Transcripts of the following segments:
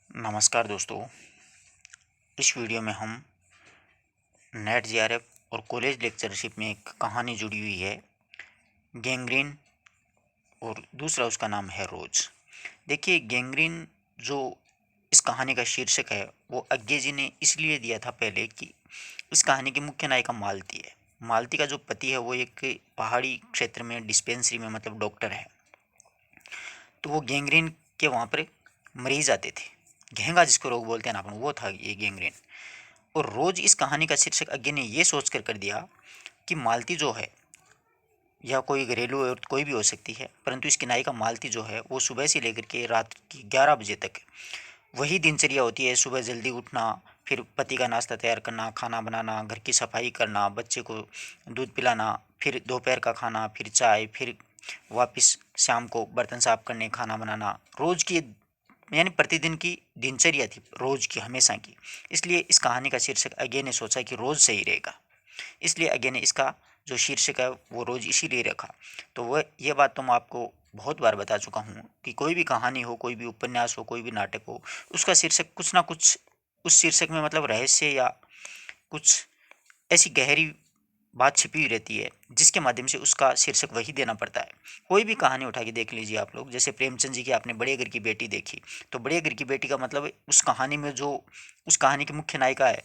नमस्कार दोस्तों। इस वीडियो में हम नेट जीआरएफ और कॉलेज लेक्चरशिप में एक कहानी जुड़ी हुई है, गैंग्रीन, और दूसरा उसका नाम है रोज। देखिए, गैंग्रीन जो इस कहानी का शीर्षक है वो अज्ञे जी ने इसलिए दिया था पहले कि इस कहानी की मुख्य नायिका मालती है। मालती का जो पति है वो एक पहाड़ी क्षेत्र में डिस्पेंसरी में मतलब डॉक्टर है। तो वो गैंग्रीन के वहाँ पर मरीज आते थे। घेंगा जिसको रोग बोलते हैं ना अपन, वो था ये गैंग्रीन। और रोज इस कहानी का शीर्षक अज्ञे ने ये सोच कर दिया कि मालती जो है, या कोई घरेलू औरत कोई भी हो सकती है, परंतु इसकी नायिका मालती जो है वो सुबह से लेकर के रात की 11 बजे तक वही दिनचर्या होती है। सुबह जल्दी उठना, फिर पति का नाश्ता तैयार करना, खाना बनाना, घर की सफाई करना, बच्चे को दूध पिलाना, फिर दोपहर का खाना, फिर चाय, फिर वापस शाम को बर्तन साफ करने, खाना बनाना। रोज की यानी प्रतिदिन की दिनचर्या थी, रोज की, हमेशा की। इसलिए इस कहानी का शीर्षक अज्ञे ने सोचा कि रोज सही रहेगा, इसलिए अज्ञे ने इसका जो शीर्षक है वो रोज इसीलिए रखा। तो वह ये बात तो मैं आपको बहुत बार बता चुका हूँ कि कोई भी कहानी हो, कोई भी उपन्यास हो, कोई भी नाटक हो, उसका शीर्षक कुछ ना कुछ उस शीर्षक में मतलब रहस्य या कुछ ऐसी गहरी बात छिपी हुई रहती है जिसके माध्यम से उसका शीर्षक वही देना पड़ता है। कोई भी कहानी उठा के देख लीजिए आप लोग, जैसे प्रेमचंद जी की आपने बड़े घर की बेटी देखी, तो बड़े घर की बेटी का मतलब उस कहानी में जो उस कहानी की मुख्य नायिका है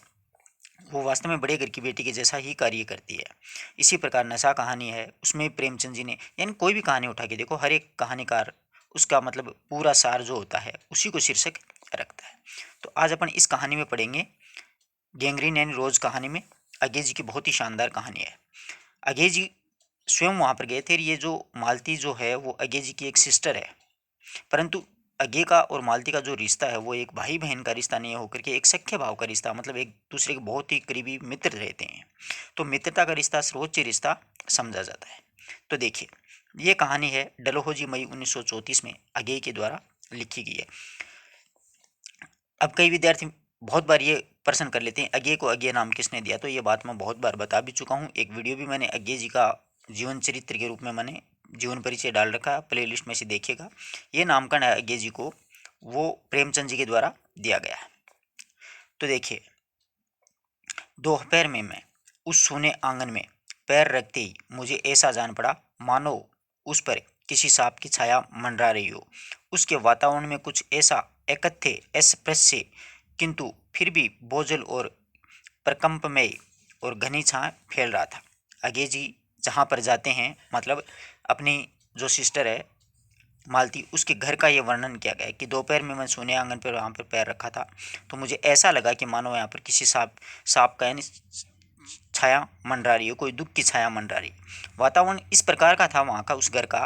वो वास्तव में बड़े घर की बेटी के जैसा ही कार्य करती है। इसी प्रकार नशा कहानी है, उसमें प्रेमचंद जी ने, यानी कोई भी कहानी उठा के देखो, हर एक कहानीकार उसका मतलब पूरा सार जो होता है उसी को शीर्षक रखता है। तो आज अपन इस कहानी में पढ़ेंगे, गैंग्रीन यानी रोज कहानी में अज्ञे जी की बहुत ही शानदार कहानी है। अज्ञे जी स्वयं वहाँ पर गए थे। ये जो मालती जो है वो अज्ञे जी की एक सिस्टर है, परंतु अज्ञे का और मालती का जो रिश्ता है वो एक भाई बहन का रिश्ता नहीं होकर के एक सख्य भाव का रिश्ता, मतलब एक दूसरे के बहुत ही करीबी मित्र रहते हैं। तो मित्रता का रिश्ता सर्वोच्च रिश्ता समझा जाता है। तो देखिए, ये कहानी है डलहौजी मई 1934 में अज्ञे के द्वारा लिखी गई है। अब कई विद्यार्थी बहुत बार ये प्रश्न कर लेते हैं, अज्ञे को अज्ञे नाम किसने दिया? तो ये बात मैं बहुत बार बता भी चुका हूँ। एक वीडियो भी मैंने अज्ञे जी का जीवन चरित्र के रूप में मैंने जीवन परिचय डाल रखा है, प्ले लिस्ट में से देखिएगा। ये नामकरण है अज्ञे जी को, वो प्रेमचंद जी के द्वारा दिया गया है। तो देखिए, दोपहर में मैं उस सूने आंगन में पैर रखते ही मुझे ऐसा जान पड़ा मानो उस पर किसी सांप की छाया मंडरा रही हो। उसके वातावरण में कुछ ऐसा एकत्य अस्पृश्य किंतु फिर भी बोझल और प्रकंपमय और घनी छाया फैल रहा था। अज्ञे जी जहाँ पर जाते हैं, मतलब अपनी जो सिस्टर है मालती, उसके घर का ये वर्णन किया गया है कि दोपहर में मैं सोने आंगन पर वहाँ पर पैर रखा था तो मुझे ऐसा लगा कि मानो यहाँ पर किसी सांप सांप का यानी छाया मंडरा रही हो, कोई दुख की छाया मंडरा रही। वातावरण इस प्रकार का था वहाँ का, उस घर का,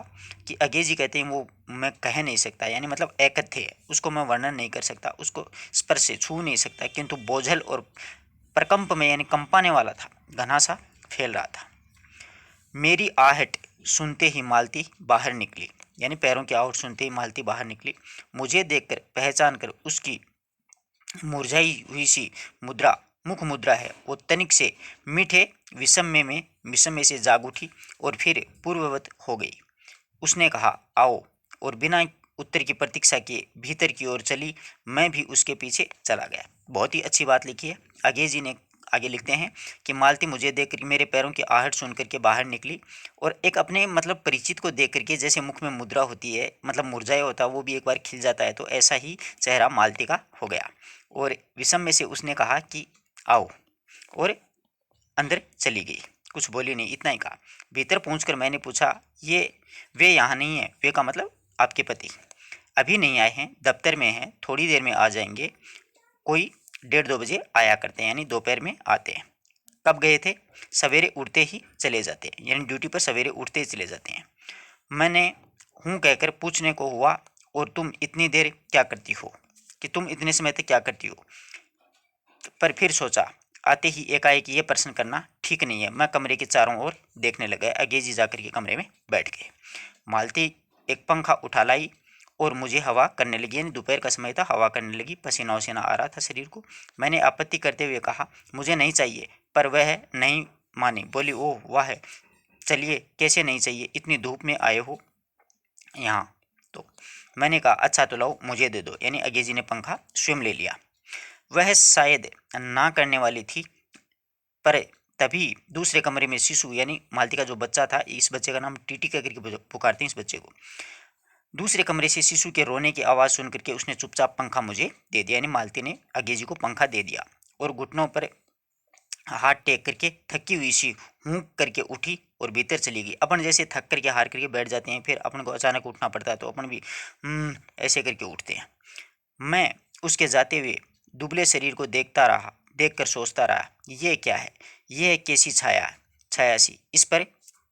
कि अज्ञे जी कहते हैं वो मैं कह नहीं सकता, यानी मतलब एकत्य है, उसको मैं वर्णन नहीं कर सकता, उसको स्पर्श से छू नहीं सकता, किंतु बोझल और प्रकंप में यानी कंपाने वाला था, घना सा फैल रहा था। मेरी आहट सुनते ही मालती बाहर निकली, यानी पैरों की आहट सुनते ही मालती बाहर निकली। मुझे देखकर पहचान कर उसकी मुरझाई हुई सी मुद्रा, मुख मुद्रा है, वो तनिक से मीठे विषम में से जाग उठी और फिर पूर्ववत हो गई। उसने कहा आओ, और बिना उत्तर की प्रतीक्षा किए भीतर की ओर चली। मैं भी उसके पीछे चला गया। बहुत ही अच्छी बात लिखी है। अज्ञे जी ने आगे लिखते हैं कि मालती मुझे देख कर मेरे पैरों की आहट सुन करके बाहर निकली, और एक अपने मतलब परिचित को देख करके जैसे मुख में मुद्रा होती है, मतलब मुरझाया होता है वो भी एक बार खिल जाता है, तो ऐसा ही चेहरा मालती का हो गया। और विषम में से उसने कहा कि आओ, और अंदर चली गई। कुछ बोली नहीं, इतना ही कहा। भीतर पहुंचकर मैंने पूछा, ये वे यहाँ नहीं है? वे का मतलब आपके पति। अभी नहीं आए हैं, दफ्तर में हैं, थोड़ी देर में आ जाएंगे। कोई 1:30-2 बजे आया करते हैं, यानी दोपहर में आते हैं। कब गए थे? सवेरे उठते ही चले जाते हैं, यानी ड्यूटी पर सवेरे उठते ही चले जाते हैं। मैंने हूँ कहकर पूछने को हुआ, और तुम इतनी देर क्या करती हो, कि तुम इतने समय तक क्या करती हो? पर फिर सोचा, आते ही एकाएक ये प्रश्न करना ठीक नहीं है। मैं कमरे के चारों ओर देखने लगा। अज्ञे जी जाकर के कमरे में बैठ गए। मालती एक पंखा उठा लाई और मुझे हवा करने लगी, यानी दोपहर का समय था, हवा करने लगी, पसीना वसीना आ रहा था शरीर को। मैंने आपत्ति करते हुए कहा, मुझे नहीं चाहिए, पर वह नहीं मानी। बोली, ओह वाह, चलिए, कैसे नहीं चाहिए, इतनी धूप में आए हो यहाँ तो। मैंने कहा अच्छा तो लाओ मुझे दे दो, यानी अंग्रेजी ने पंखा स्वयं ले लिया। वह शायद ना करने वाली थी, पर तभी दूसरे कमरे में शिशु यानी मालती का जो बच्चा था, इस बच्चे का नाम टीटी कह करके पुकारते हैं इस बच्चे को, दूसरे कमरे से शिशु के रोने की आवाज़ सुन करके उसने चुपचाप पंखा मुझे दे दिया, यानी मालती ने अंग्रेजी को पंखा दे दिया और घुटनों पर हाथ टेक करके थकी हुई सी हूँ करके उठी और भीतर चली गई। अपन जैसे थक करके हार करके बैठ जाते हैं, फिर अपन को अचानक उठना पड़ता है तो अपन भी ऐसे करके उठते हैं। मैं उसके जाते हुए दुबले शरीर को देखता रहा, देखकर सोचता रहा, ये क्या है, ये कैसी छाया, छाया सी इस पर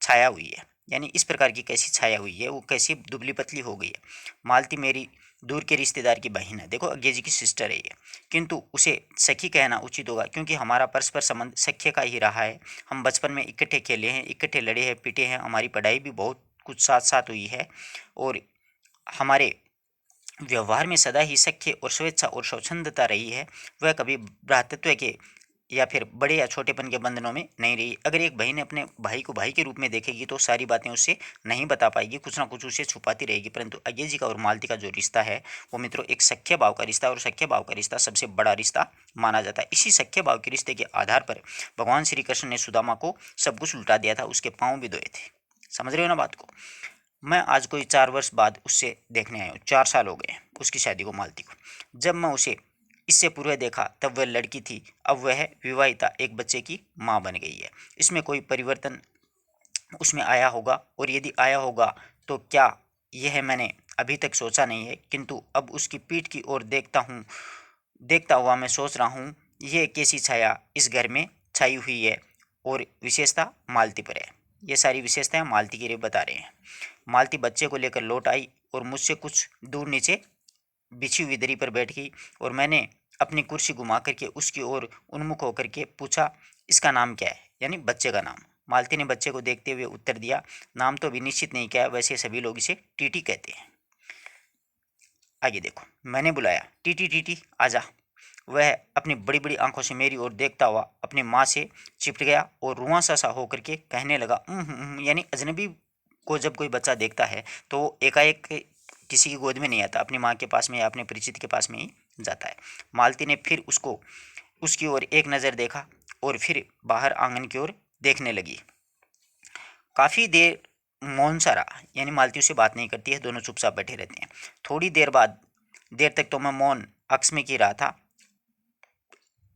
छाया हुई है, यानी इस प्रकार की कैसी छाया हुई है, वो कैसी दुबली पतली हो गई है। मालती मेरी दूर के रिश्तेदार की बहन है, देखो अज्ञे जी की सिस्टर है ये, किंतु उसे सखी कहना उचित होगा क्योंकि हमारा परस्पर संबंध सख्य का ही रहा है। हम बचपन में इकट्ठे खेले हैं, इकट्ठे लड़े हैं, पीटे हैं, हमारी पढ़ाई भी बहुत कुछ साथ साथ हुई है और हमारे व्यवहार में सदा ही सख्य और स्वेच्छा और स्वच्छंदता रही है। वह कभी भ्रातृत्व के या फिर बड़े या छोटेपन के बंधनों में नहीं रही। अगर एक बहन अपने भाई को भाई के रूप में देखेगी तो सारी बातें उससे नहीं बता पाएगी, कुछ ना कुछ उसे छुपाती रहेगी। परंतु अजय जी का और मालती का जो रिश्ता है वो मित्रों एक सख्य भाव का रिश्ता है और सख्य भाव का रिश्ता सबसे बड़ा रिश्ता माना जाता है। इसी सख्य भाव के रिश्ते के आधार पर भगवान श्री कृष्ण ने सुदामा को सब कुछ लुटा दिया था, उसके पाँव भी धोए थे। समझ रहे हो ना बात को। मैं आज कोई 4 वर्ष बाद उससे देखने आया हूँ, 4 साल हो गए उसकी शादी को, मालती को। जब मैं उसे इससे पूर्व देखा तब वह लड़की थी, अब वह विवाहिता एक बच्चे की माँ बन गई है। इसमें कोई परिवर्तन उसमें आया होगा और यदि आया होगा तो क्या, यह मैंने अभी तक सोचा नहीं है, किंतु अब उसकी पीठ की ओर देखता हुआ मैं सोच रहा हूँ यह कैसी छाया इस घर में छाई हुई है और विशेषता मालती पर है। ये सारी विशेषताएं मालती के लिए बता रहे हैं। मालती बच्चे को लेकर लौट आई और मुझसे कुछ दूर नीचे बिछी हुई दरी पर बैठ गई और मैंने अपनी कुर्सी घुमा करके उसकी ओर उन्मुख होकर के पूछा, इसका नाम क्या है, यानी बच्चे का नाम। मालती ने बच्चे को देखते हुए उत्तर दिया, नाम तो अभी निश्चित नहीं किया, वैसे सभी लोग इसे टीटी कहते हैं। आगे देखो, मैंने बुलाया, टीटी टीटी आजा। वह अपनी बड़ी बड़ी आंखों से मेरी ओर देखता हुआ अपनी माँ से चिपट गया और रुआंसा सा होकर के कहने लगा, यानी अजनबी को जब कोई बच्चा देखता है तो वो एकाएक किसी की गोद में नहीं आता, अपनी माँ के पास में या अपने परिचित के पास में ही जाता है। मालती ने फिर उसकी ओर एक नज़र देखा और फिर बाहर आंगन की ओर देखने लगी। काफ़ी देर मौन सा रहा, यानी मालती उससे बात नहीं करती है, दोनों चुपचाप बैठे रहते हैं। थोड़ी देर तक तो मैं मौन अक्स में की रहा था,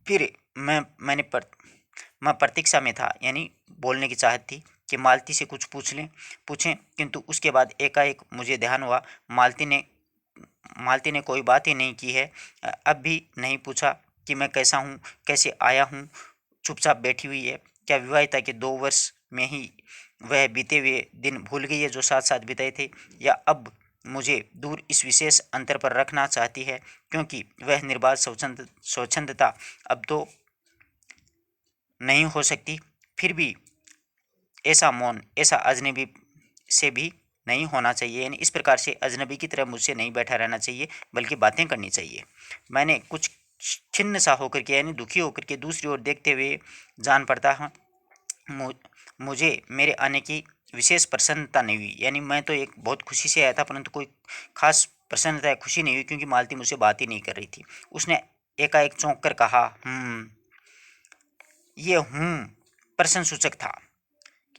फिर मैं प्रतीक्षा में था, यानी बोलने की चाहत थी कि मालती से कुछ पूछें, किंतु उसके बाद एकाएक मुझे ध्यान हुआ मालती ने कोई बात ही नहीं की है, अब भी नहीं पूछा कि मैं कैसा हूँ, कैसे आया हूँ, चुपचाप बैठी हुई है। क्या विवाहिता के 2 वर्ष में ही वह बीते हुए दिन भूल गई है जो साथ साथ बिताए थे, या अब मुझे दूर इस विशेष अंतर पर रखना चाहती है क्योंकि वह निर्बाध स्वच्छंदता अब तो नहीं हो सकती। फिर भी ऐसा मौन, ऐसा अजनबी से भी नहीं होना चाहिए, यानी इस प्रकार से अजनबी की तरह मुझसे नहीं बैठा रहना चाहिए बल्कि बातें करनी चाहिए। मैंने कुछ खिन्न सा होकर के, यानी दुखी होकर के दूसरी ओर देखते हुए जान पड़ता है मुझे मेरे आने की विशेष प्रसन्नता नहीं हुई, यानी मैं तो एक बहुत खुशी से आया था परंतु कोई खास प्रसन्नता या खुशी नहीं हुई क्योंकि मालती मुझसे बात ही नहीं कर रही थी। उसने एकाएक चौंक कर कहा, ये प्रश्न सूचक था,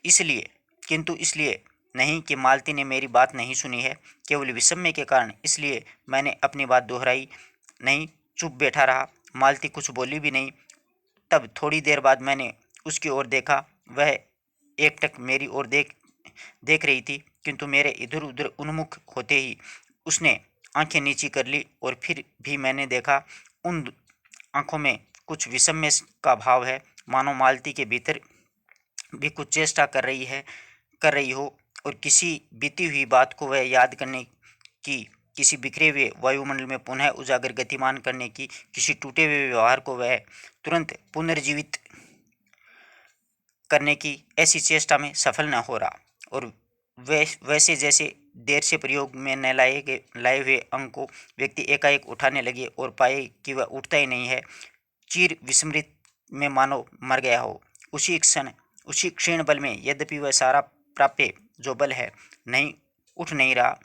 इसलिए किंतु इसलिए नहीं कि मालती ने मेरी बात नहीं सुनी है, केवल विषम्य के कारण, इसलिए मैंने अपनी बात दोहराई नहीं, चुप बैठा रहा। मालती कुछ बोली भी नहीं। तब थोड़ी देर बाद मैंने उसकी ओर देखा, वह एकटक मेरी ओर देख रही थी, किंतु मेरे इधर उधर उन्मुख होते ही उसने आंखें नीची कर ली और फिर भी मैंने देखा उन आंखों में कुछ विषम्य का भाव है, मानो मालती के भीतर भी कुछ चेष्टा कर रही हो और किसी बीती हुई बात को वह याद करने की, किसी बिखरे हुए वायुमंडल में पुनः उजागर गतिमान करने की, किसी टूटे हुए व्यवहार को वह तुरंत पुनर्जीवित करने की ऐसी चेष्टा में सफल न हो रहा और वैसे जैसे देर से प्रयोग में न लाए हुए अंग को व्यक्ति एकाएक उठाने लगे और पाए कि वह उठता ही नहीं है, चीर विस्मृत में मानो मर गया हो। उसी क्षीण बल में यद्यपि वह सारा प्राप्य जो बल है नहीं उठ नहीं रहा।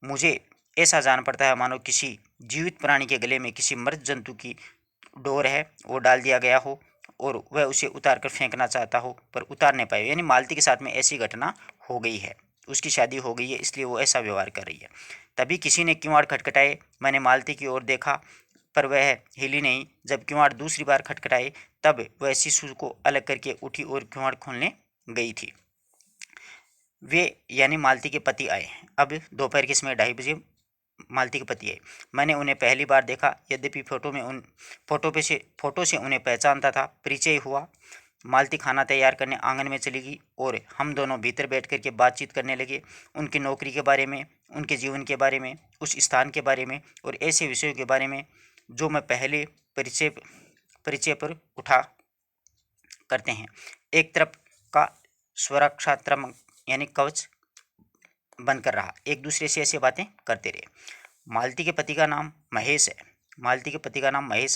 मुझे ऐसा जान पड़ता है मानो किसी जीवित प्राणी के गले में किसी मृत जंतु की डोर है वो डाल दिया गया हो और वह उसे उतार कर फेंकना चाहता हो पर उतार नहीं पाए। यानी मालती के साथ में ऐसी घटना हो गई है, उसकी शादी हो गई है इसलिए वो ऐसा व्यवहार कर रही है। तभी किसी ने किवाड़ खटखटाए, मैंने मालती की ओर देखा पर वह हिली नहीं। जब किवाड़ दूसरी बार खटखटाए तब वह शिशु को अलग करके उठी और किवाड़ खोलने गई थी। वे यानी मालती के पति आए। अब दोपहर के समय 2:30 बजे मालती के पति आए। मैंने उन्हें पहली बार देखा, यद्यपि फोटो से उन्हें पहचानता था। परिचय हुआ। मालती खाना तैयार करने आंगन में चली गई और हम दोनों भीतर बैठ कर के बातचीत करने लगे, उनकी नौकरी के बारे में, उनके जीवन के बारे में, उस स्थान के बारे में और ऐसे विषयों के बारे में जो मैं पहले परिचय पर उठा करते हैं। एक तरफ का सुरक्षात्मक यानी कवच बनकर रहा, एक दूसरे से ऐसे बातें करते रहे। मालती के पति का नाम महेश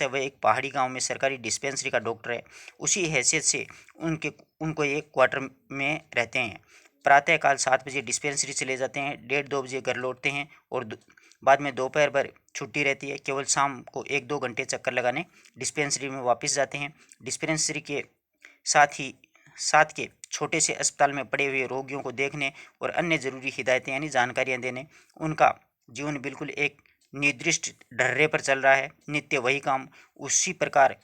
है। वह एक पहाड़ी गांव में सरकारी डिस्पेंसरी का डॉक्टर है। उसी हैसियत से उनको एक क्वार्टर में रहते हैं। प्रातःकाल 7 बजे डिस्पेंसरी चले जाते हैं, 1:30-2 बजे घर लौटते हैं और बाद में दोपहर भर छुट्टी रहती है। केवल शाम को 1-2 घंटे चक्कर लगाने डिस्पेंसरी में वापस जाते हैं। डिस्पेंसरी के साथ के छोटे से अस्पताल में पड़े हुए रोगियों को देखने और अन्य जरूरी हिदायतें यानी जानकारियां देने। उनका जीवन बिल्कुल एक निर्दिष्ट ढर्रे पर चल रहा है। नित्य वही काम, उसी प्रकार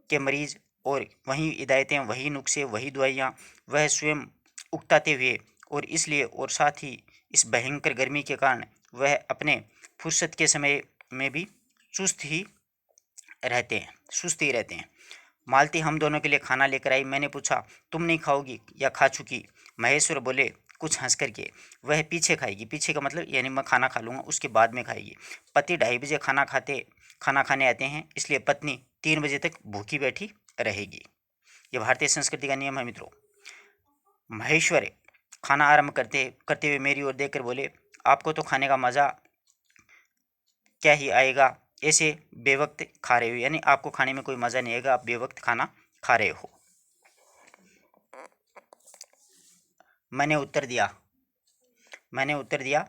के मरीज और वही हिदायतें, वही नुस्खे, वही दवाइयाँ। वह स्वयं उकताते हुए और इसलिए और साथ ही इस भयंकर गर्मी के कारण वह अपने फुर्सत के समय में भी सुस्त ही रहते हैं। मालती हम दोनों के लिए खाना लेकर आई। मैंने पूछा, तुम नहीं खाओगी या खा चुकी? महेश्वर बोले कुछ हंस करके, वह पीछे खाएगी। पीछे का मतलब यानी मैं खाना खा लूँगा उसके बाद में खाएगी। पति 2:30 बजे खाना खाने आते हैं, इसलिए पत्नी 3 बजे तक भूखी बैठी रहेगी। ये भारतीय संस्कृति का नियम है मित्रों। महेश्वर खाना आरंभ करते हुए मेरी ओर देखकर बोले, आपको तो खाने का मज़ा क्या ही आएगा, ऐसे बेवक्त खा रहे हो, यानी आपको खाने में कोई मज़ा नहीं आएगा, आप बेवक्त खाना खा रहे हो। मैंने उत्तर दिया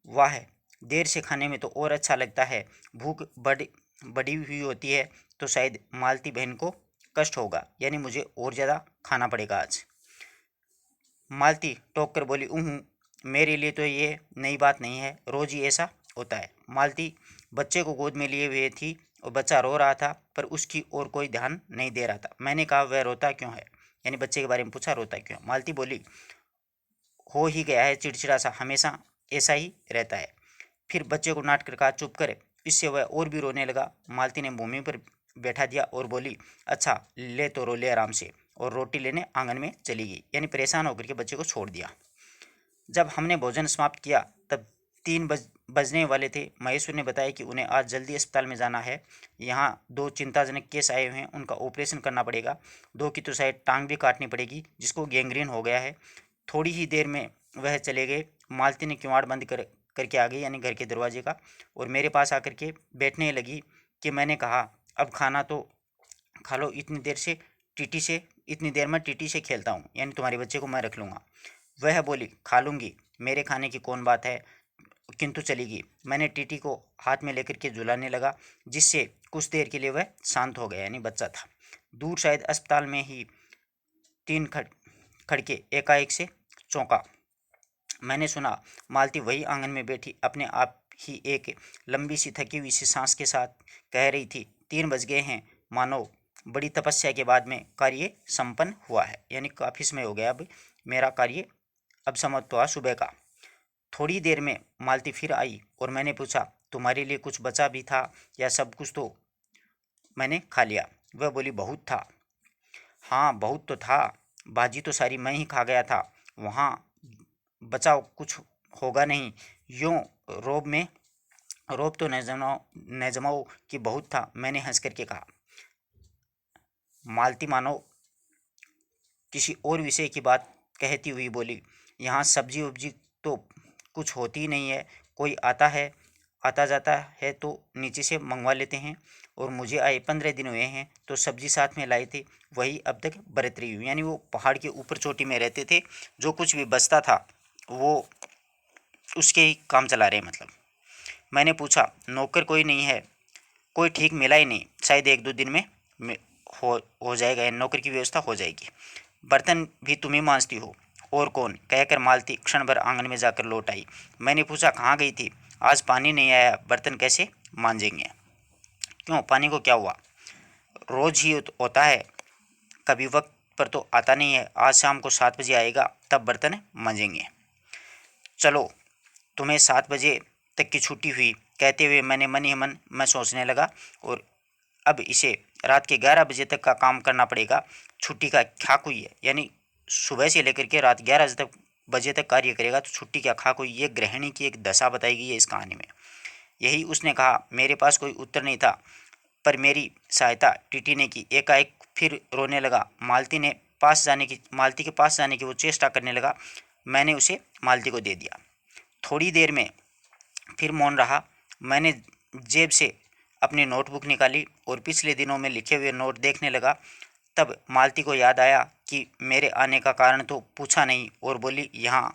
वाह, देर से खाने में तो और अच्छा लगता है। भूख बढ़ी हुई होती है तो शायद मालती बहन को कष्ट होगा, यानी मुझे और ज़्यादा खाना पड़ेगा आज। मालती टोक कर बोली, मेरे लिए तो ये नई बात नहीं है, रोज़ ही ऐसा होता है। मालती बच्चे को गोद में लिए हुए थी और बच्चा रो रहा था पर उसकी ओर कोई ध्यान नहीं दे रहा था। मैंने कहा, वह रोता क्यों है? यानी बच्चे के बारे में पूछा, रोता क्यों है? मालती बोली, हो ही गया है चिड़चिड़ा सा, हमेशा ऐसा ही रहता है। फिर बच्चे को डांट कर कहा, चुप कर। इससे वह और भी रोने लगा। मालती ने भूमि पर बैठा दिया और बोली, अच्छा ले तो रो ले आराम से, और रोटी लेने आंगन में चली गई। यानी परेशान होकर के बच्चे को छोड़ दिया। जब हमने भोजन समाप्त किया तब 3 बजने वाले थे। महेश्वर ने बताया कि उन्हें आज जल्दी अस्पताल में जाना है। यहाँ 2 चिंताजनक केस आए हुए हैं, उनका ऑपरेशन करना पड़ेगा। 2 की तो शायद टांग भी काटनी पड़ेगी, जिसको गैंग्रीन हो गया है। थोड़ी ही देर में वह चले गए। मालती ने किवाड़ बंद करके आ गई, यानी घर के दरवाजे का, और मेरे पास आकर के बैठने लगी कि मैंने कहा, अब खाना तो खा लो, इतनी देर में टीटी से खेलता हूँ, यानी तुम्हारे बच्चे को मैं रख लूँगा। वह बोली, खा लूँगी, मेरे खाने की कौन बात है, किंतु चलेगी। मैंने टीटी को हाथ में लेकर के झुलाने लगा, जिससे कुछ देर के लिए वह शांत हो गया, यानी बच्चा था। दूर शायद अस्पताल में ही 3 खड़के एकाएक से चौंका। मैंने सुना मालती वही आंगन में बैठी अपने आप ही एक लंबी सी थकी हुई सी सांस के साथ कह रही थी, 3 बज गए हैं, मानो बड़ी तपस्या के बाद में कार्य संपन्न हुआ है, यानी काफ़ी समय हो गया, अब मेरा कार्य अब समाप्त हुआ सुबह का। थोड़ी देर में मालती फिर आई और मैंने पूछा, तुम्हारे लिए कुछ बचा भी था या सब कुछ तो मैंने खा लिया? वह बोली, बहुत था। हाँ बहुत तो था, बाजी तो सारी मैं ही खा गया था, वहाँ बचाव कुछ होगा नहीं। यूँ रोब तो न जमाओ कि बहुत था, मैंने हंस करके कहा। मालती मानो किसी और विषय की बात कहती हुई बोली, यहाँ सब्जी वब्जी तो कुछ होती ही नहीं है, कोई आता जाता है तो नीचे से मंगवा लेते हैं, और मुझे आए 15 दिन हुए हैं तो सब्जी साथ में लाए थे, वही अब तक बरत रही हूँ। यानी वो पहाड़ के ऊपर चोटी में रहते थे, जो कुछ भी बचता था वो उसके ही काम चला रहे मतलब। मैंने पूछा, नौकर कोई नहीं है? कोई ठीक मिला ही नहीं, शायद 1-2 दिन में हो जाएगा, नौकर की व्यवस्था हो जाएगी। बर्तन भी तुम ही मांजती हो? और कौन? कहकर मालती क्षण भर आंगन में जाकर लौट आई। मैंने पूछा, कहाँ गई थी? आज पानी नहीं आया, बर्तन कैसे मांजेंगे? क्यों, पानी को क्या हुआ? रोज ही होता है, कभी वक्त पर तो आता नहीं है। आज शाम को 7 बजे आएगा, तब बर्तन मांजेंगे। चलो, तुम्हें 7 बजे तक की छुट्टी हुई, कहते हुए मैंने मन ही मन मैं सोचने लगा, और अब इसे रात के 11 बजे तक का काम करना पड़ेगा। छुट्टी का खाक हुई है, यानी सुबह से लेकर के रात 11 बजे तक कार्य करेगा तो छुट्टी क्या खाक हुई। ये गृहिणी की एक दशा बताई गई है इस कहानी में। यही उसने कहा। मेरे पास कोई उत्तर नहीं था, पर मेरी सहायता टीटी ने की। एकाएक फिर रोने लगा। मालती के पास जाने की वो चेष्टा करने लगा। मैंने उसे मालती को दे दिया। थोड़ी देर में फिर मौन रहा। मैंने जेब से अपनी नोटबुक निकाली और पिछले दिनों में लिखे हुए नोट देखने लगा। तब मालती को याद आया कि मेरे आने का कारण तो पूछा नहीं, और बोली, यहाँ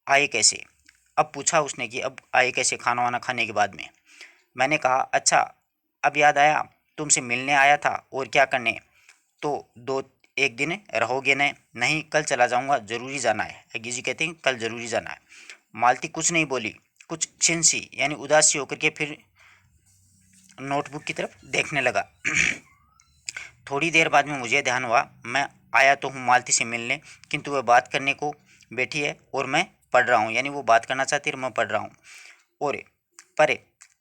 आए कैसे? अब पूछा उसने कि अब आए कैसे खाना वाना खाने के बाद में। मैंने कहा, अच्छा अब याद आया, तुमसे मिलने आया था। और क्या करने? तो दो एक दिन रहोगे न? नहीं, कल चला जाऊंगा, ज़रूरी जाना है। अज्ञे जी कहते हैं कल ज़रूरी जाना है। मालती कुछ नहीं बोली, कुछ छिन सी यानी उदास सी होकर के फिर नोटबुक की तरफ देखने लगा। थोड़ी देर बाद में मुझे ध्यान हुआ, मैं आया तो हूँ मालती से मिलने, किंतु वह बात करने को बैठी है और मैं पढ़ रहा हूँ, यानी वो बात करना चाहती है और मैं पढ़ रहा हूँ। और पर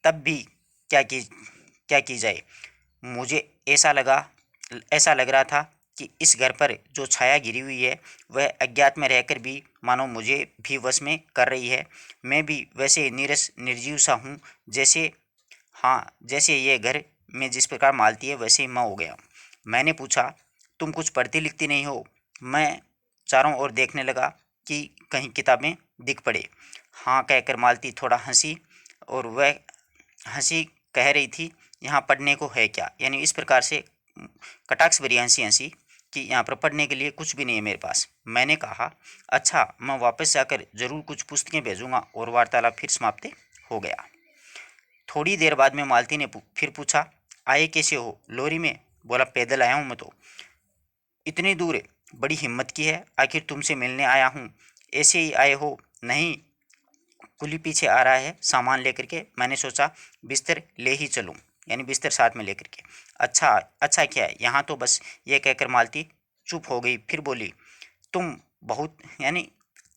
तब भी क्या की जाए, मुझे ऐसा लग रहा था कि इस घर पर जो छाया गिरी हुई है वह अज्ञात में रहकर भी मानो मुझे भी वश में कर रही है। मैं भी वैसे नीरस निर्जीव सा हूँ जैसे, हाँ, जैसे ये घर में जिस प्रकार मालती है वैसे ही मैं हो गया। मैंने पूछा, तुम कुछ पढ़ती लिखती नहीं हो? मैं चारों ओर देखने लगा कि कहीं किताबें दिख पड़े। हाँ कहकर मालती थोड़ा हंसी, और वह हंसी कह रही थी, यहाँ पढ़ने को है क्या? यानी इस प्रकार से कटाक्ष भरी हंसी हंसी कि यहाँ पर पढ़ने के लिए कुछ भी नहीं है मेरे पास। मैंने कहा, अच्छा, मैं वापस जाकर जरूर कुछ पुस्तकें भेजूंगा, और वार्तालाप फिर समाप्त हो गया। थोड़ी देर बाद में मालती ने फिर पूछा, आए कैसे हो? लोरी में? बोला, पैदल आया हूँ मैं तो। इतनी दूर? बड़ी हिम्मत की है, आखिर तुमसे मिलने आया हूँ। ऐसे ही आए हो? नहीं, कुली पीछे आ रहा है सामान लेकर के। मैंने सोचा बिस्तर ले ही चलूं, यानी बिस्तर साथ में लेकर के। अच्छा, अच्छा क्या है यहाँ तो बस। ये कहकर मालती चुप हो गई। फिर बोली, तुम बहुत, यानी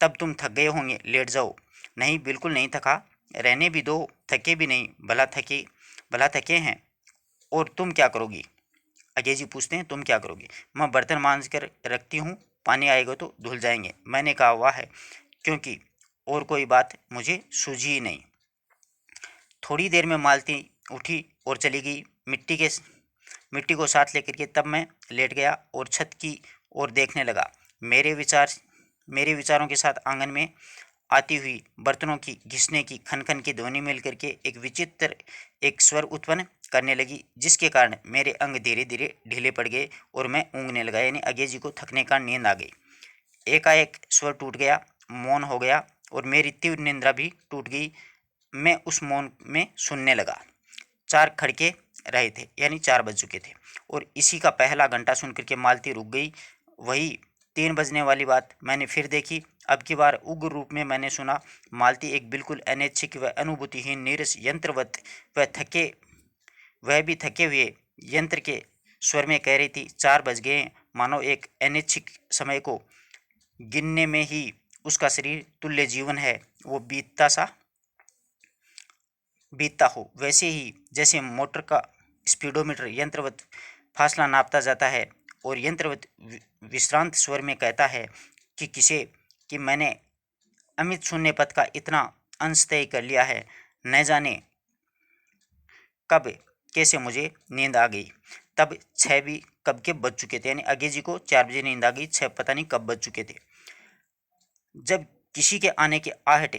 तब तुम थक गए होंगे, लेट जाओ। नहीं, बिल्कुल नहीं थका, रहने भी दो, थके भी नहीं, भला थके हैं। और तुम क्या करोगी? अजय जी पूछते हैं, तुम क्या करोगी? मैं बर्तन मांज कर रखती हूँ, पानी आएगा तो धुल जाएंगे। मैंने कहा, वाह है, क्योंकि और कोई बात मुझे सूझी ही नहीं। थोड़ी देर में मालती उठी और चली गई मिट्टी को साथ लेकर के। तब मैं लेट गया और छत की ओर देखने लगा। मेरे विचारों के साथ आंगन में आती हुई बर्तनों की घिसने की खन-खन की ध्वनि मिल करके एक विचित्र एक स्वर उत्पन्न करने लगी, जिसके कारण मेरे अंग धीरे धीरे ढीले पड़ गए और मैं ऊँगने लगा, यानी अजय जी को थकने का नींद आ गई। एकाएक स्वर टूट गया, मौन हो गया और मेरी तीव्र निंद्रा भी टूट गई। मैं उस मौन में सुनने लगा। 4 खड़के रहे थे, यानी 4 बज चुके थे, और इसी का पहला घंटा सुन करके मालती रुक गई। वही 3 बजने वाली बात मैंने फिर देखी। अब की बार उग्र रूप में मैंने सुना। मालती एक बिल्कुल अनैच्छिक व अनुभूतिहीन नीरस यंत्रवत वह भी थके हुए यंत्र के स्वर में कह रही थी, 4 बज गए। मानो एक अनैच्छिक समय को गिनने में ही उसका शरीर तुल्य जीवन है, वो बीतता हो, वैसे ही जैसे मोटर का स्पीडोमीटर यंत्रवत फासला नापता जाता है और यंत्रवत विश्रांत स्वर में कहता है कि मैंने अमित शून्य पथ का इतना अंश तय कर लिया है। न जाने कब कैसे मुझे नींद आ गई। तब 6 भी कब के बज चुके थे, यानी अगे जी को 4 बजे नींद आ गई, 6 पता नहीं कब बज चुके थे। जब किसी के आने की आहट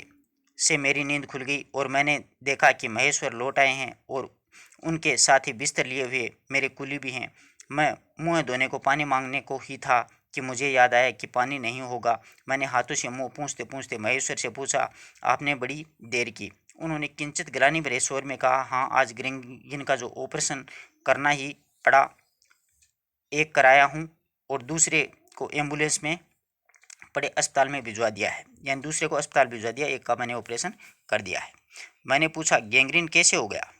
से मेरी नींद खुल गई और मैंने देखा कि महेश्वर लौट आए हैं और उनके साथ ही बिस्तर लिए हुए मेरे कुली भी हैं। मैं मुँह धोने को पानी मांगने को ही था कि मुझे याद आया कि पानी नहीं होगा। मैंने हाथों से मुँह पूंछते पूंछते महेश्वर से पूछा, आपने बड़ी देर की, उन्होंने किंचित ग्लानि भरे स्वर में कहा, हाँ, आज गैंग्रीन का जो ऑपरेशन करना ही पड़ा, एक कराया हूँ और दूसरे को एम्बुलेंस में पड़े अस्पताल में भिजवा दिया है, यानी दूसरे को अस्पताल भिजवा दिया, एक का मैंने ऑपरेशन कर दिया है। मैंने पूछा, गैंग्रीन कैसे हो गया?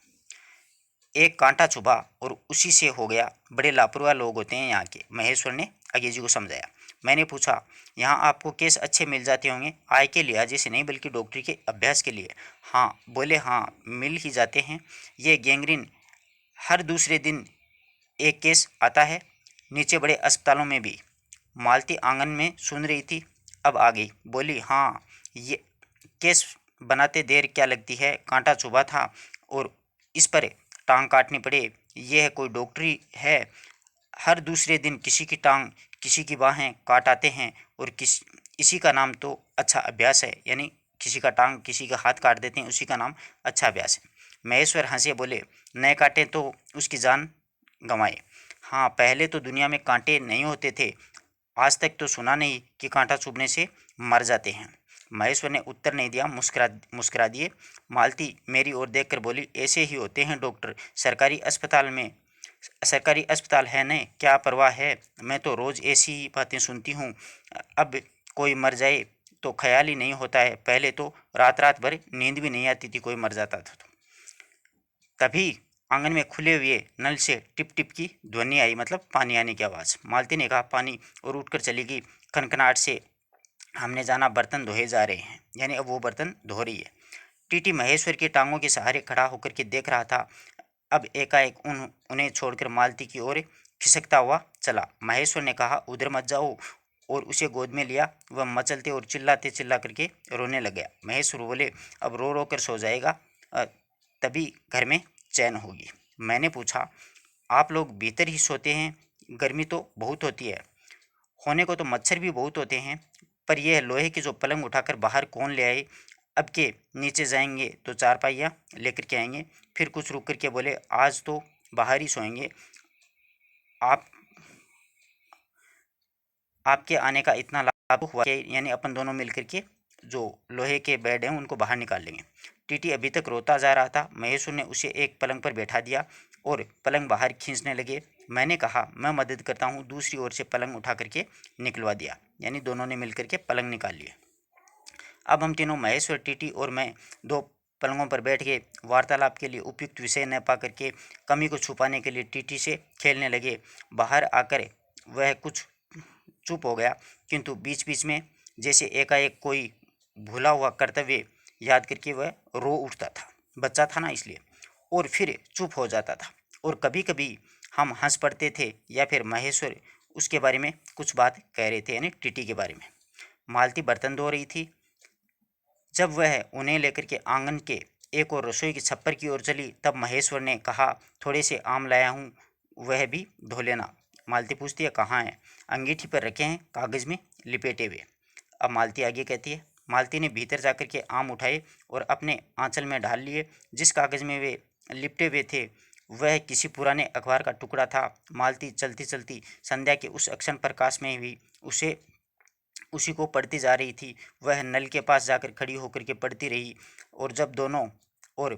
एक कांटा चुभा और उसी से हो गया, बड़े लापरवाह लोग होते हैं यहाँ के, महेश्वर ने आगे जी को समझाया। मैंने पूछा, यहाँ आपको केस अच्छे मिल जाते होंगे, आय के लिहाजे से नहीं बल्कि डॉक्टरी के अभ्यास के लिए? हाँ बोले, हाँ मिल ही जाते हैं। ये गैंग्रीन हर दूसरे दिन एक केस आता है, नीचे बड़े अस्पतालों में भी। मालती आंगन में सुन रही थी, अब आ गई, बोली, हाँ ये केस बनाते देर क्या लगती है, कांटा चुभा था और इस पर टांग काटनी पड़े, यह है कोई डॉक्टरी है? हर दूसरे दिन किसी की टांग किसी की बाहें काट आते हैं और इसी का नाम तो अच्छा अभ्यास है, यानी किसी का टांग किसी का हाथ काट देते हैं, उसी का नाम अच्छा अभ्यास है। महेश्वर हंसे, बोले, नए काटे तो उसकी जान गंवाए। हाँ, पहले तो दुनिया में कांटे नहीं होते थे, आज तक तो सुना नहीं कि कांटा चुभने से मर जाते हैं। महेश्वर ने उत्तर नहीं दिया, मुस्कुरा दिए। मालती मेरी ओर देखकर बोली, ऐसे ही होते हैं डॉक्टर, सरकारी अस्पताल है न, क्या परवाह है, मैं तो रोज़ ऐसी ही बातें सुनती हूँ। अब कोई मर जाए तो ख्याल ही नहीं होता है, पहले तो रात रात भर नींद भी नहीं आती थी कोई मर जाता था तो। तभी आंगन में खुले हुए नल से टिप टिप की ध्वनि आई, मतलब पानी आने की आवाज़। मालती ने कहा, पानी, और उठकर चली गई। खनखनाहट से हमने जाना, बर्तन धोए जा रहे हैं, यानी अब वो बर्तन धो रही है। टीटी महेश्वर की टांगों के सहारे खड़ा होकर के देख रहा था। अब एकाएक उन्हें छोड़कर मालती की ओर खिसकता हुआ चला। महेश्वर ने कहा, उधर मत जाओ, और उसे गोद में लिया। वह मचलते और चिल्लाते चिल्ला करके रोने लग गया। महेश्वर बोले, अब रो रो कर सो जाएगा, तभी घर में चैन होगी। मैंने पूछा, आप लोग भीतर ही सोते हैं? गर्मी तो बहुत होती है। होने को तो मच्छर भी बहुत होते हैं, पर यह लोहे की जो पलंग उठाकर बाहर कौन ले आए? अब के नीचे जाएंगे तो चारपाइयाँ लेकर के आएंगे। फिर कुछ रुक करके बोले, आज तो बाहर ही सोएंगे। आप आपके आने का इतना लाभ हुआ कि यानी अपन दोनों मिलकर के जो लोहे के बेड हैं उनको बाहर निकाल लेंगे। टीटी अभी तक रोता जा रहा था। महेश्वर ने उसे एक पलंग पर बैठा दिया और पलंग बाहर खींचने लगे। मैंने कहा, मैं मदद करता हूँ। दूसरी ओर से पलंग उठा करके निकलवा दिया, यानी दोनों ने मिल करके पलंग निकाल लिए। अब हम तीनों, महेश्वर, टीटी और मैं, दो पलंगों पर बैठ के वार्तालाप के लिए उपयुक्त विषय न पा करके कमी को छुपाने के लिए टीटी से खेलने लगे। बाहर आकर वह कुछ चुप हो गया, किंतु बीच बीच में जैसे एकाएक कोई भूला हुआ कर्तव्य याद करके वह रो उठता था, बच्चा था ना इसलिए, और फिर चुप हो जाता था। और कभी कभी हम हंस पड़ते थे या फिर महेश्वर उसके बारे में कुछ बात कह रहे थे, यानी टीटी के बारे में। मालती बर्तन धो रही थी। जब वह उन्हें लेकर के आंगन के एक और रसोई की छप्पर की ओर चली, तब महेश्वर ने कहा, थोड़े से आम लाया हूँ, वह भी धो लेना। मालती पूछती है, कहाँ है? अंगीठी पर रखे हैं, कागज़ में लिपेटे हुए। अब मालती आगे कहती है, मालती ने भीतर जाकर के आम उठाए और अपने आंचल में डाल लिए। जिस कागज़ में वे लिपटे हुए थे वह किसी पुराने अखबार का टुकड़ा था। मालती चलती चलती संध्या के उस अक्षण प्रकाश में भी उसी को पढ़ती जा रही थी। वह नल के पास जाकर खड़ी होकर के पढ़ती रही, और जब दोनों और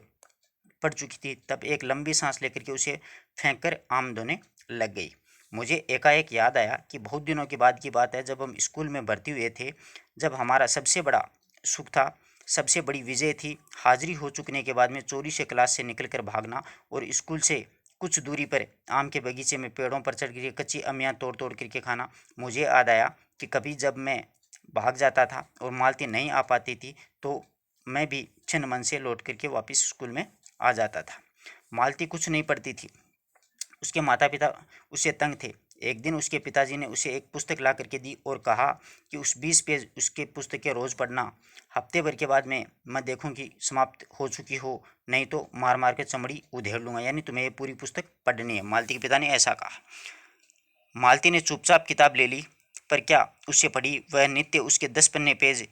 पढ़ चुकी थी तब एक लंबी सांस लेकर के उसे फेंक कर आम धोने लग गई। मुझे एकाएक याद आया कि बहुत दिनों के बाद की बात है, जब हम स्कूल में भर्ती हुए थे, जब हमारा सबसे बड़ा सुख था, सबसे बड़ी विजय थी, हाजिरी हो चुकने के बाद में चोरी से क्लास से निकलकर भागना और स्कूल से कुछ दूरी पर आम के बगीचे में पेड़ों पर चढ़ कर कच्ची अमियाँ तोड़ तोड़ करके खाना। मुझे याद आया कि कभी जब मैं भाग जाता था और मालती नहीं आ पाती थी तो मैं भी छिन्न मन से लौट करके वापस स्कूल में आ जाता था। मालती कुछ नहीं पढ़ती थी, उसके माता पिता उससे तंग थे। एक दिन उसके पिताजी ने उसे एक पुस्तक ला करके दी और कहा कि उस 20 पेज उसके पुस्तकें रोज़ पढ़ना, हफ्ते भर के बाद में मैं देखूंगी समाप्त हो चुकी हो, नहीं तो मार मार के चमड़ी उधेड़ लूँगा, यानी तुम्हें ये पूरी पुस्तक पढ़नी है। मालती के पिता ने ऐसा कहा। मालती ने चुपचाप किताब ले ली, पर क्या उससे पढ़ी? वह नित्य उसके 10 पन्ने पेज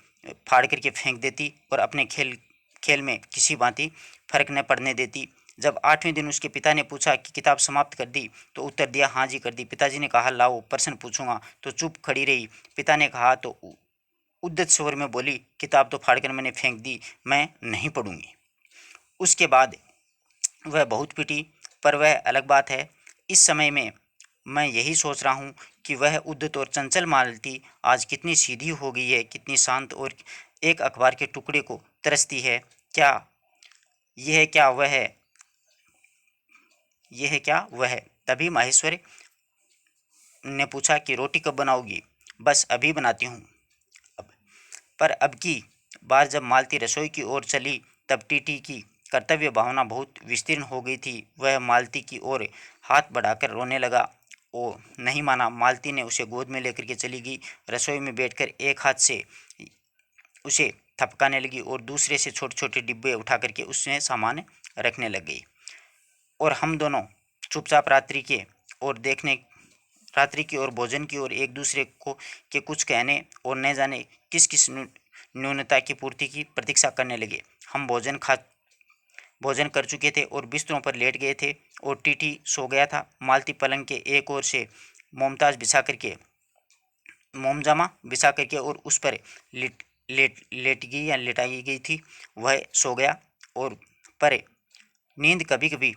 फाड़ करके फेंक देती और अपने खेल खेल में किसी भांति फर्क न पड़ने देती। जब 8वें दिन उसके पिता ने पूछा कि किताब समाप्त कर दी, तो उत्तर दिया, हाँ जी कर दी। पिताजी ने कहा, लाओ प्रश्न पूछूंगा, तो चुप खड़ी रही। पिता ने कहा तो उद्दत स्वर में बोली, किताब तो फाड़ कर मैंने फेंक दी, मैं नहीं पढ़ूंगी। उसके बाद वह बहुत पिटी, पर वह अलग बात है। इस समय में मैं यही सोच रहा हूँ कि वह उद्यत और चंचल मालती आज कितनी सीधी हो गई है, कितनी शांत और एक अखबार के टुकड़े को तरसती है। क्या यह क्या वह है, यह क्या वह है। तभी माहेश्वर ने पूछा कि रोटी कब बनाओगी। बस अभी बनाती हूँ। अब पर अब की बार जब मालती रसोई की ओर चली तब टीटी की कर्तव्य भावना बहुत विस्तीर्ण हो गई थी। वह मालती की ओर हाथ बढ़ाकर रोने लगा। वो नहीं माना। मालती ने उसे गोद में लेकर के चली गई। रसोई में बैठकर एक हाथ से उसे थपकाने लगी और दूसरे से छोटे छोटे डिब्बे उठा करके उसमें सामान रखने लग गई। और हम दोनों चुपचाप रात्रि की ओर भोजन की ओर एक दूसरे को के कुछ कहने और न जाने किस किस न्यूनता की पूर्ति की प्रतीक्षा करने लगे। हम भोजन कर चुके थे और बिस्तरों पर लेट गए थे और टीटी सो गया था। मालती पलंग के एक ओर से मोमताज बिछा करके मोमजामा बिछा करके और उस पर लेट गई या लेटाई गई थी। वह सो गया। और पर नींद कभी कभी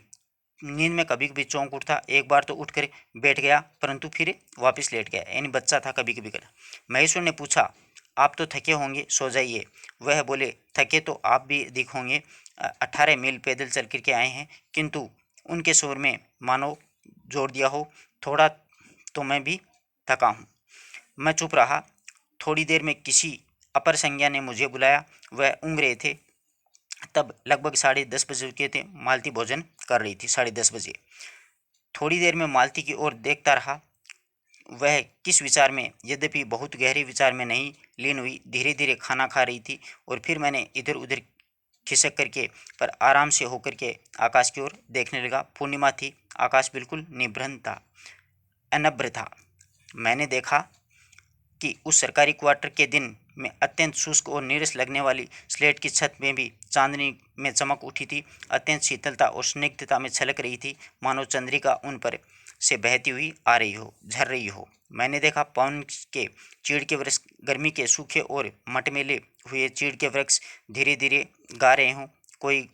नींद में कभी कभी चौंक उठता। एक बार तो उठकर बैठ गया परंतु फिर वापस लेट गया, यानी बच्चा था कभी कभी कर। महेश्वर ने पूछा, आप तो थके होंगे, सो जाइए। वह बोले, थके तो आप भी दिख होंगे, 18 मील पैदल चल कर के आए हैं। किंतु उनके स्वर में मानो जोर दिया हो, थोड़ा तो मैं भी थका हूँ। मैं चुप रहा। थोड़ी देर में किसी अपर संज्ञा ने मुझे बुलाया। वह ऊँघ रहे थे। तब लगभग 10:30 बज चुके थे। मालती भोजन कर रही थी 10:30 बजे। थोड़ी देर में मालती की ओर देखता रहा। वह किस विचार में, यद्यपि बहुत गहरे विचार में नहीं लीन हुई, धीरे धीरे खाना खा रही थी। और फिर मैंने इधर उधर खिसक करके पर आराम से होकर के आकाश की ओर देखने लगा। पूर्णिमा थी। आकाश बिल्कुल निभ्रम था, अनभ्र था। मैंने देखा कि उस सरकारी क्वार्टर के दिन में अत्यंत शुष्क और नीरस लगने वाली स्लेट की छत में भी चांदनी में चमक उठी थी। अत्यंत शीतलता और स्निग्धता में छलक रही थी, मानो चंद्रिका उन पर से बहती हुई आ रही हो, झर रही हो। मैंने देखा पवन के चीड़ के वृक्ष, गर्मी के सूखे और मटमेले हुए चीड़ के वृक्ष धीरे धीरे गा रहे हों कोई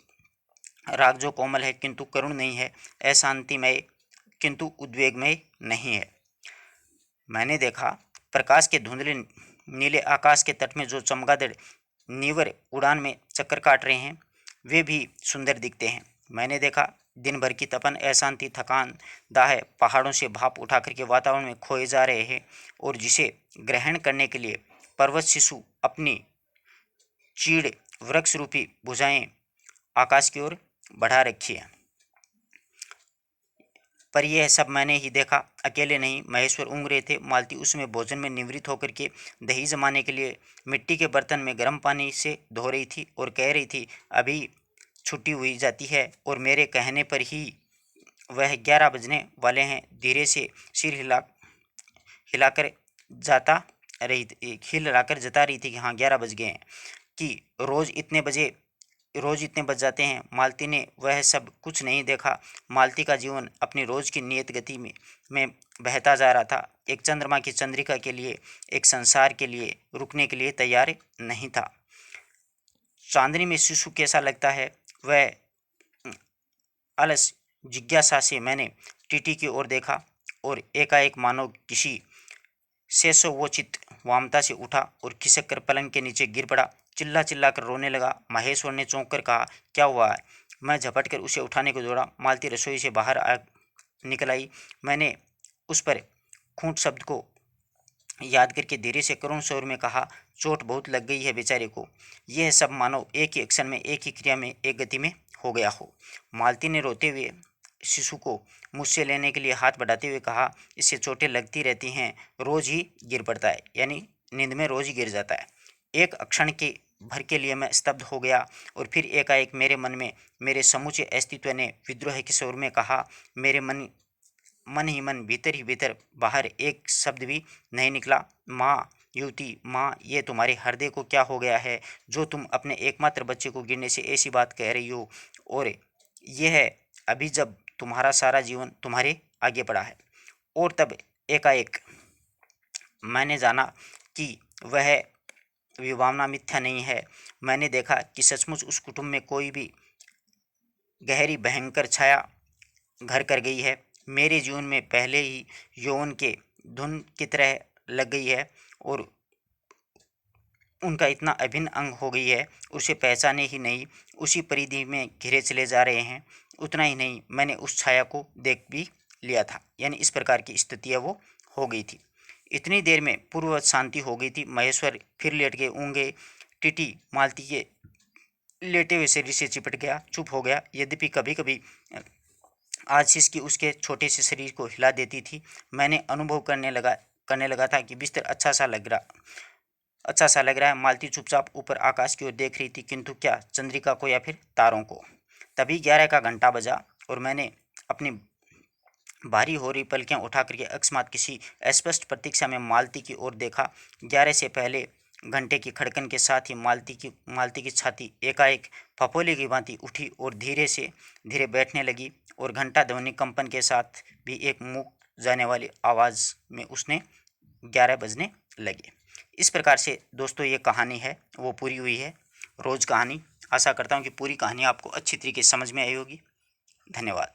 राग जो कोमल है किंतु करुण नहीं है, अशांतिमय किंतु उद्वेगमय नहीं है। मैंने देखा प्रकाश के धुंधले नीले आकाश के तट में जो चमगादड़ नीवर उड़ान में चक्कर काट रहे हैं वे भी सुंदर दिखते हैं। मैंने देखा दिन भर की तपन, अशांति, थकान, दाह पहाड़ों से भाप उठा करके वातावरण में खोए जा रहे हैं और जिसे ग्रहण करने के लिए पर्वत शिशु अपनी चीड़ वृक्ष रूपी भुजाएं आकाश की ओर बढ़ा रखी है। पर यह सब मैंने ही देखा, अकेले नहीं। महेश्वर ऊँघ रहे थे। मालती उसमें भोजन में निवृत्त होकर के दही जमाने के लिए मिट्टी के बर्तन में गर्म पानी से धो रही थी और कह रही थी, अभी छुट्टी हुई जाती है। और मेरे कहने पर ही वह 11 बजने वाले हैं। धीरे से सिर हिलाकर जाता हिलाकर जता रही थी कि हाँ 11 बज गए हैं, कि रोज इतने बज जाते हैं। मालती ने वह सब कुछ नहीं देखा। मालती का जीवन अपनी रोज की नियत गति में बहता जा रहा था। एक चंद्रमा की चंद्रिका के लिए, एक संसार के लिए रुकने के लिए तैयार नहीं था। चांदनी में शिशु कैसा लगता है, वह अलस जिज्ञासा से मैंने टीटी की ओर देखा और एकाएक मानो किसी शेषवोचित वामता से उठा और खिसक कर पलंग के नीचे गिर पड़ा। चिल्ला चिल्ला कर रोने लगा। महेश्वर ने चौंक कर कहा, क्या हुआ है। मैं झपट कर उसे उठाने को दौड़ा। मालती रसोई से बाहर निकल आई। मैंने उस पर खूंट शब्द को याद करके धीरे से करुण स्वर में कहा, चोट बहुत लग गई है बेचारे को। यह सब मानो एक ही एक्शन में, एक ही क्रिया में, एक गति में हो गया हो। मालती ने रोते हुए शिशु को मुझसे लेने के लिए हाथ बढ़ाते हुए कहा, इससे चोटें लगती रहती हैं, रोज ही गिर पड़ता है, यानी नींद में रोज ही गिर जाता है। एक क्षण के भर के लिए मैं स्तब्ध हो गया और फिर एकाएक मेरे मन में मेरे समूचे अस्तित्व ने विद्रोह के स्वर में कहा। मेरे मन ही मन, भीतर ही भीतर, बाहर एक शब्द भी नहीं निकला। माँ, युवती माँ, ये तुम्हारे हृदय को क्या हो गया है जो तुम अपने एकमात्र बच्चे को गिरने से ऐसी बात कह रही हो। और यह है अभी जब तुम्हारा सारा जीवन तुम्हारे आगे पड़ा है। और तब एकाएक मैंने जाना कि वह विभावना मिथ्या नहीं है। मैंने देखा कि सचमुच उस कुटुंब में कोई भी गहरी भयंकर छाया घर कर गई है। मेरे जीवन में पहले ही यौवन के धुन की तरह लग गई है और उनका इतना अभिन्न अंग हो गई है, उसे पहचाने ही नहीं, उसी परिधि में घिरे चले जा रहे हैं। उतना ही नहीं, मैंने उस छाया को देख भी लिया था। यानी इस प्रकार की स्थितियाँ वो हो गई थी। इतनी देर में पूर्ववत शांति हो गई थी। महेश्वर फिर लेट गए। ऊँगे टीटी मालती के लेटे हुए शरीर से चिपट गया, चुप हो गया। यद्यपि कभी कभी आशीष की उसके छोटे से शरीर को हिला देती थी। मैंने अनुभव करने लगा था कि बिस्तर अच्छा सा लग रहा है। मालती चुपचाप ऊपर आकाश की ओर देख रही थी, किंतु क्या चंद्रिका को या फिर तारों को। तभी 11 का घंटा बजा और मैंने अपनी भारी हो रही पलकें उठा करके अकस्मात किसी अस्पष्ट प्रतीक्षा में मालती की ओर देखा। 11 से पहले घंटे की खड़कन के साथ ही मालती की छाती एकाएक फफोले की भांति उठी और धीरे से धीरे बैठने लगी और घंटा ध्वनि कंपन के साथ भी एक मुक जाने वाली आवाज़ में उसने 11 बजने लगे। इस प्रकार से दोस्तों ये कहानी है वो पूरी हुई है। रोज़ कहानी। आशा करता हूँ कि पूरी कहानी आपको अच्छी तरीके से समझ में आई होगी। धन्यवाद।